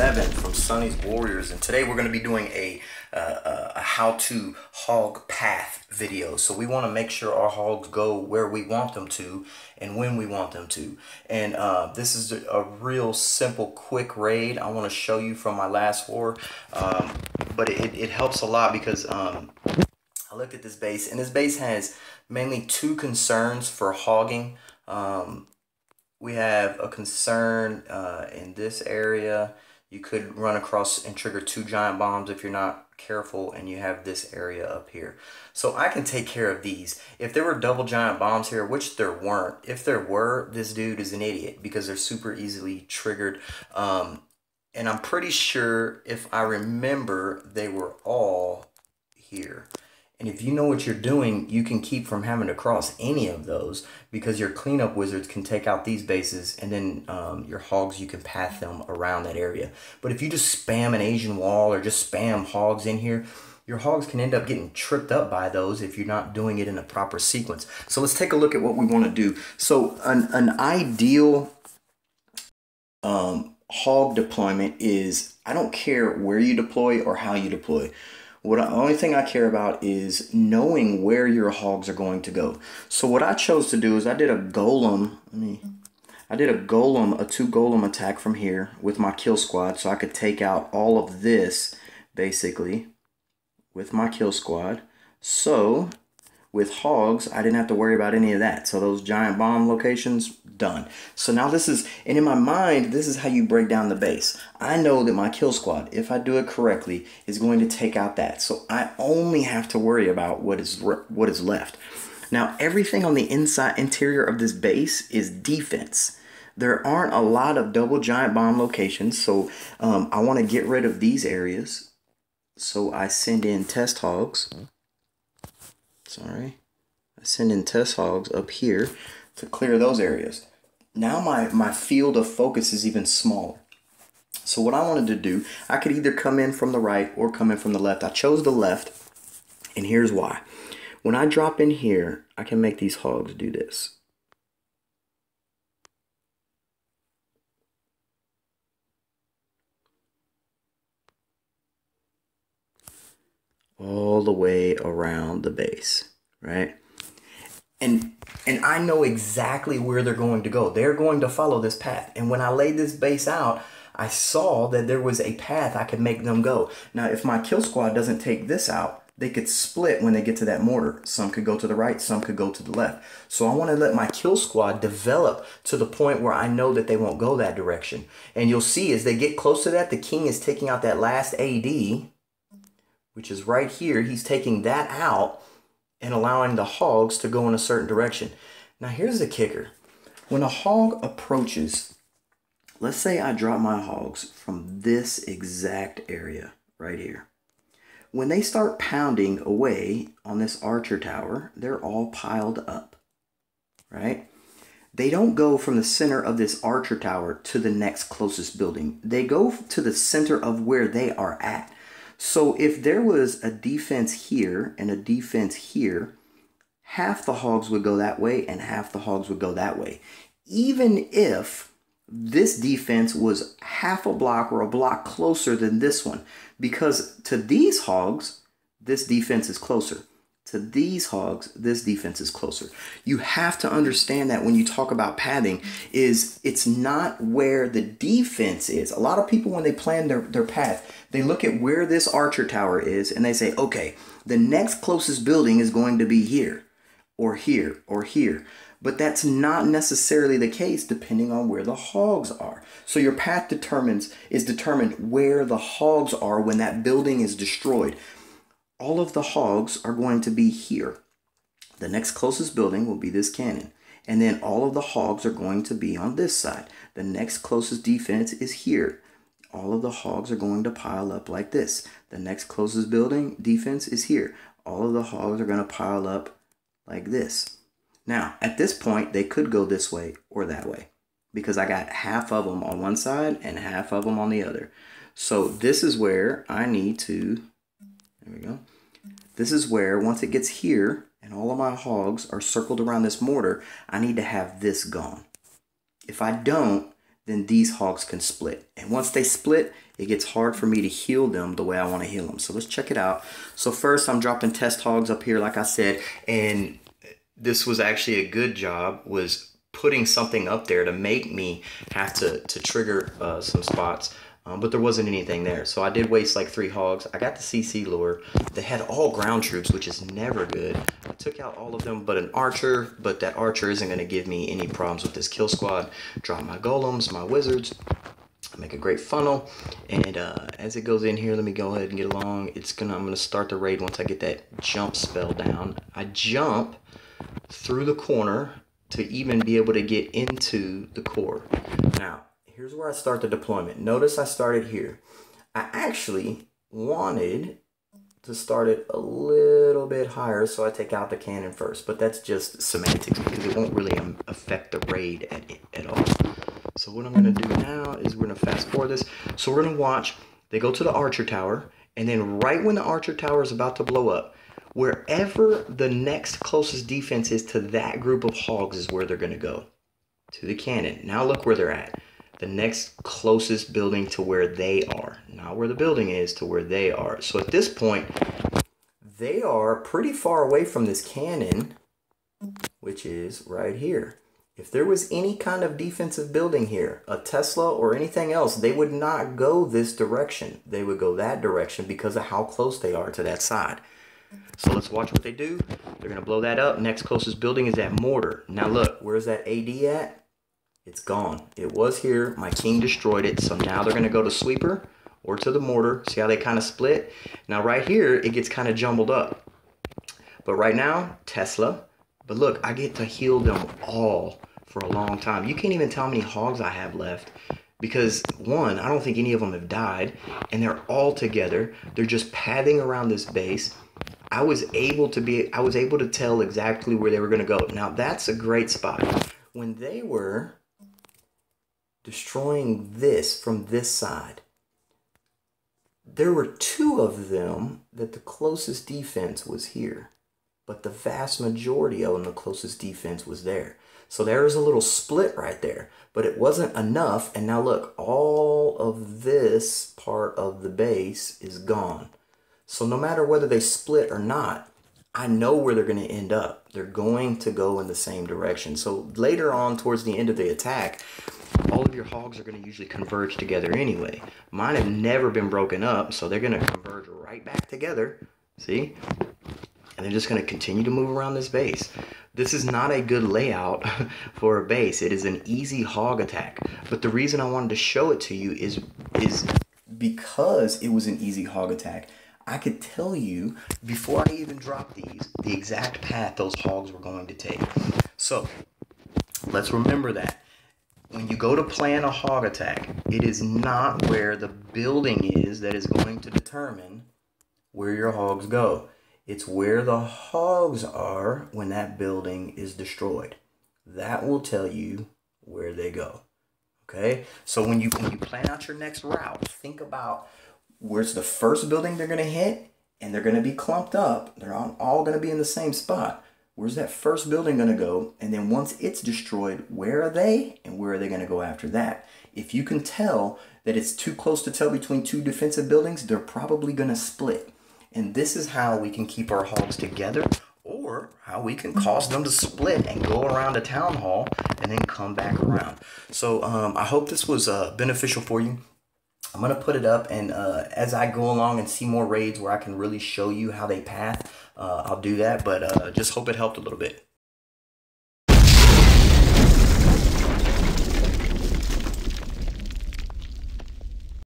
7 from Sonny's Warriors, and today we're going to be doing a how-to hog path video. So we want to make sure our hogs go where we want them to and when we want them to. And this is a real simple, quick raid. I want to show you from my last war, but it helps a lot because I looked at this base, and this base has mainly two concerns for hogging. We have a concern in this area. You could run across and trigger 2 giant bombs if you're not careful, and you have this area up here. So I can take care of these. If there were double giant bombs here, which there weren't, if there were, this dude is an idiot because they're super easily triggered. And I'm pretty sure, if I remember, they were all here. And if you know what you're doing, you can keep from having to cross any of those because your cleanup wizards can take out these bases, and then your hogs, you can path them around that area. But if you just spam an Asian wall or just spam hogs in here, your hogs can end up getting tripped up by those if you're not doing it in a proper sequence. So let's take a look at what we want to do. So an ideal hog deployment is, I don't care where you deploy or how you deploy. The only thing I care about is knowing where your hogs are going to go. So what I chose to do is I did a golem. A 2 golem attack from here with my kill squad, so I could take out all of this basically with my kill squad. So with hogs, I didn't have to worry about any of that. So those giant bomb locations, done. So now this is, and in my mind, this is how you break down the base. I know that my kill squad, if I do it correctly, is going to take out that. So I only have to worry about what is left. Now, everything on the interior of this base is defense. There aren't a lot of double giant bomb locations, so I want to get rid of these areas. So I send in test hogs. I send in test hogs up here to clear those areas. Now my field of focus is even smaller. So what I wanted to do, I could either come in from the right or come in from the left. I chose the left, and here's why. When I drop in here, I can make these hogs do this. All the way around the base, right? And I know exactly where they're going to go. They're going to follow this path. And when I laid this base out, I saw that there was a path I could make them go. Now, if my kill squad doesn't take this out, they could split when they get to that mortar. Some could go to the right, some could go to the left. So I want to let my kill squad develop to the point where I know that they won't go that direction. And you'll see as they get close to that, the king is taking out that last AD, which is right here. He's taking that out and allowing the hogs to go in a certain direction. Now here's the kicker. When a hog approaches, let's say I drop my hogs from this exact area right here. When they start pounding away on this archer tower, they're all piled up, right? They don't go from the center of this archer tower to the next closest building. They go to the center of where they are at. So if there was a defense here and a defense here, half the hogs would go that way and half the hogs would go that way. Even if this defense was half a block or a block closer than this one, because to these hogs, this defense is closer. To these hogs, this defense is closer. You have to understand that when you talk about pathing, it's not where the defense is. A lot of people, when they plan their path, they look at where this archer tower is and they say, okay, the next closest building is going to be here or here or here. But that's not necessarily the case depending on where the hogs are. So your path is determined where the hogs are when that building is destroyed. All of the hogs are going to be here. The next closest building will be this cannon. And then all of the hogs are going to be on this side. The next closest defense is here. All of the hogs are going to pile up like this. The next closest building defense is here. All of the hogs are going to pile up like this. Now, at this point, they could go this way or that way because I got half of them on one side and half of them on the other. So this is where I need to, there we go. This is where, once it gets here and all of my hogs are circled around this mortar, I need to have this gone. If I don't, then these hogs can split. And once they split, it gets hard for me to heal them the way I want to heal them. So let's check it out. So first I'm dropping test hogs up here, like I said, and this was actually a good job, was putting something up there to make me have to trigger some spots. But there wasn't anything there. So I did waste like 3 hogs. I got the CC lure. They had all ground troops, which is never good. I took out all of them but an archer, but that archer isn't going to give me any problems with this kill squad. Drop my golems, my wizards. Make a great funnel. And as it goes in here, let me go ahead and get along. I'm going to start the raid once I get that jump spell down. I jump through the corner to even be able to get into the core. Now, here's where I start the deployment. Notice I started here. I actually wanted to start it a little bit higher, so I take out the cannon first, but that's just semantics because it won't really affect the raid at all. So what I'm going to do now is we're going to fast forward this. So we're going to watch, they go to the archer tower, and then right when the archer tower is about to blow up, wherever the next closest defense is to that group of hogs is where they're going to go, to the cannon. Now look where they're at. The next closest building to where they are, not where the building is, to where they are. So at this point, they are pretty far away from this cannon, which is right here. If there was any kind of defensive building here, a Tesla or anything else, they would not go this direction. They would go that direction because of how close they are to that side. So let's watch what they do. They're going to blow that up. Next closest building is that mortar. Now look, where's that AD at? It's gone. It was here. My king destroyed it. So now they're going to go to sweeper or to the mortar. See how they kind of split? Now right here, it gets kind of jumbled up. But right now, Tesla. But look, I get to heal them all for a long time. You can't even tell how many hogs I have left. Because one, I don't think any of them have died. And they're all together. They're just pathing around this base. I was able to tell exactly where they were going to go. Now that's a great spot. When they were destroying this from this side, there were 2 of them that the closest defense was here, but the vast majority of them, the closest defense was there. So there was a little split right there, but it wasn't enough. And now look, all of this part of the base is gone. So no matter whether they split or not, I know where they're going to end up. They're going to go in the same direction. So later on, towards the end of the attack, all of your hogs are going to usually converge together anyway. Mine have never been broken up, so they're going to converge right back together. See? And they're just going to continue to move around this base. This is not a good layout for a base. It is an easy hog attack. But the reason I wanted to show it to you is because it was an easy hog attack. I could tell you, before I even dropped these, the exact path those hogs were going to take. So, let's remember that. When you go to plan a hog attack, it is not where the building is that is going to determine where your hogs go. It's where the hogs are when that building is destroyed. That will tell you where they go. Okay? So when you plan out your next route, think about where's the first building they're going to hit, and they're going to be clumped up. They're all going to be in the same spot. Where's that first building going to go? And then once it's destroyed, where are they? And where are they going to go after that? If you can tell that it's too close to tell between 2 defensive buildings, they're probably going to split. And this is how we can keep our hogs together, or how we can cause them to split and go around the town hall and then come back around. So I hope this was beneficial for you. I'm going to put it up, and as I go along and see more raids where I can really show you how they path, I'll do that. But just hope it helped a little bit.